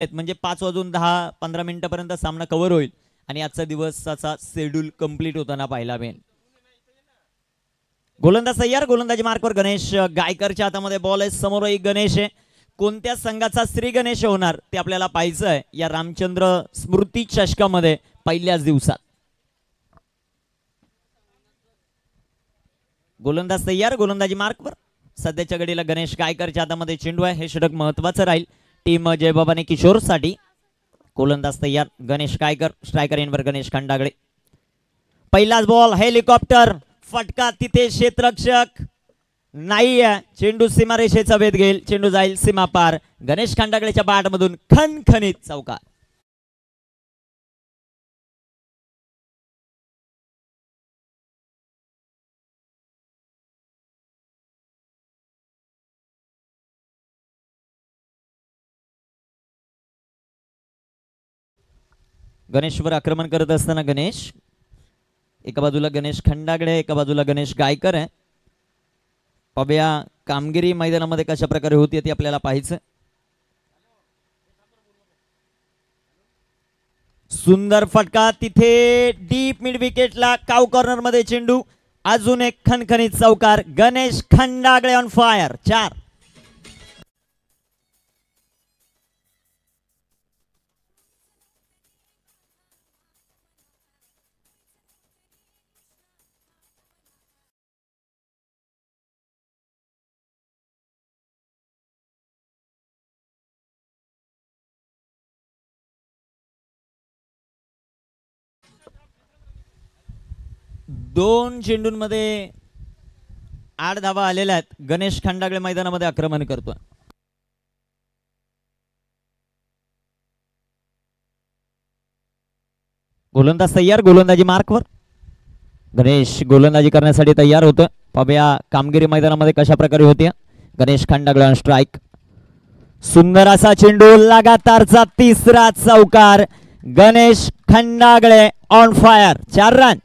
म्हणजे 5:10-15 सामना कव्हर होईल आणि आजचा दिवसाचा शेड्यूल कंप्लीट होताना पाहायला मिळेल. गोलंदाज तयार, गोलंदाजी मार्कवर गणेश गायकरच्या हातामध्ये बॉल आहे. समोर एक गणेश आहे. कोणत्या संघाचा श्री गणेश होणार ते आपल्याला पाहायचं आहे या रामचंद्र स्मृती चषकामध्ये पहिल्याच दिवसात. गोलंदाज तयार, गोलंदाजी मार्कवर. सध्याच्या घडीला गणेश गायकरच्या हातामध्ये चेंडू आहे. हे षटक महत्वाचं राहील टीम जयबाबाने किशोर साठी. गोलंदाज तयार, गणेश गायकर. स्ट्रायकर इनवर गणेश खंडागळे. पहिलाच बॉल, हेलिकॉप्टर फटका, तिथे क्षेत्ररक्षक नाही आहे. चेंडू सीमारेषेचा वेध घेईल, चेंडू जाईल सीमा पार. गणेश खंडागळेच्या बॅटमधून खणखणीत चौकार. गणेशवर आक्रमण करत असताना गणेश, एका बाजूला गणेश खंडागळे, एका बाजूला गणेश गायकर आहे. पाहूया कामगिरी मैदानामध्ये कशा प्रकारे होती ती आपल्याला पाहायचं. सुंदर फटका, तिथे डीप मिड विकेटला काव कॉर्नर मध्ये चेंडू. अजून एक खणखणीत चौकार. Ganesh Khandagale on fire. 4. दोन चेंडूंमध्ये 8 धावा आलेल्या आहेत. गणेश खंडागळे मैदानामध्ये आक्रमण करतोय. गोलंदाज तयार, गोलंदाजी मार्कवर. गणेश गोलंदाजी करण्यासाठी तयार होतोय. पाहूया कामगिरी मैदानामध्ये कशा प्रकारे होती. Ganesh Khandagale on strike. सुंदर असा चेंडू, लगातारचा तिसरा चौकार. Ganesh Khandagale on fire. 4 run.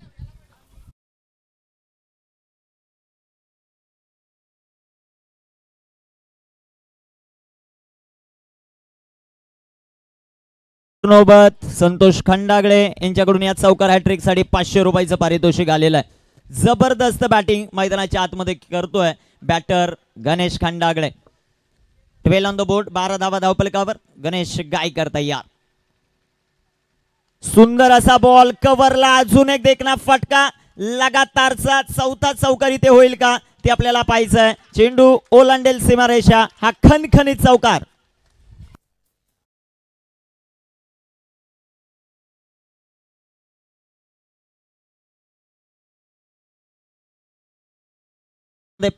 नोबत संतोष खंडागळे यांच्याकडून या चौकार हॅट्रिक साठी 500 रुपयाचं पारितोषिक आलेलं आहे. जबरदस्त बॅटिंग मैदानाच्या आतमध्ये करतोय batter Ganesh Khandagale. 12 on the board, 12 धावा धावफलकावर. गणेश गायकर तयार. सुंदर असा बॉल कव्हरला, अजून एक देखना फटका. लगातारचा चौथा चौकार इथे होईल का ते आपल्याला पाहायचं आहे. चेंडू ओलांडेल सीमारेषा. हा खणखणीत चौकार.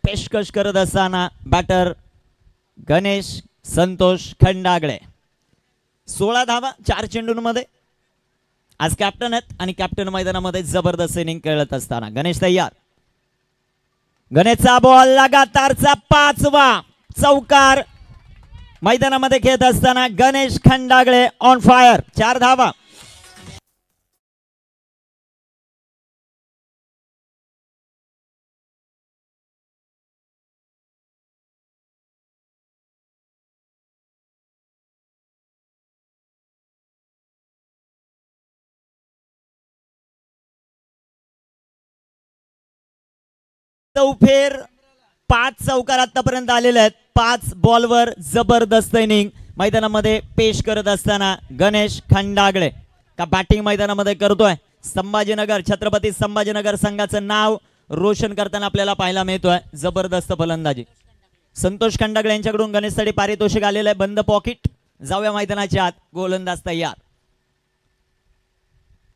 पेशकश करत असताना बॅटर गणेश संतोष खंडागळे. 16 धावा 4 चेंडूंमध्ये. आज कॅप्टन आहेत आणि कॅप्टन मैदानामध्ये जबरदस्त इनिंग खेळत असताना गणेश तयार. गणेशचा बॉल, लगातारचा 5वा चौकार मैदानामध्ये खेळत असताना गणेश खंडागळे ऑन फायर. 4 धावा. चौफेर 5 चौकार आतापर्यंत आलेले आहेत. 5 बॉलवर जबरदस्त इनिंग मैदानामध्ये पेश करत असताना गणेश खंडागळे का बॅटिंग मैदानामध्ये करतोय. संभाजीनगर, छत्रपती संभाजीनगर संघाचं नाव रोशन करताना आपल्याला पाहायला मिळतोय. जबरदस्त फलंदाजी. संतोष खंडागळे यांच्याकडून गणेशसाठी पारितोषिक आलेलं आहे. बंद पॉकेट. जाऊया मैदानाच्या आत. गोलंदाज तयार.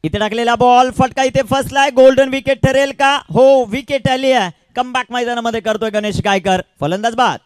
इथे टाकलेला बॉल, फटका इथे फसलाय. गोल्डन विकेट ठरेल का? हो, विकेट आली आहे. कमबॅक मैदानामध्ये करतोय गणेश गायकर. फलंदाज बाद.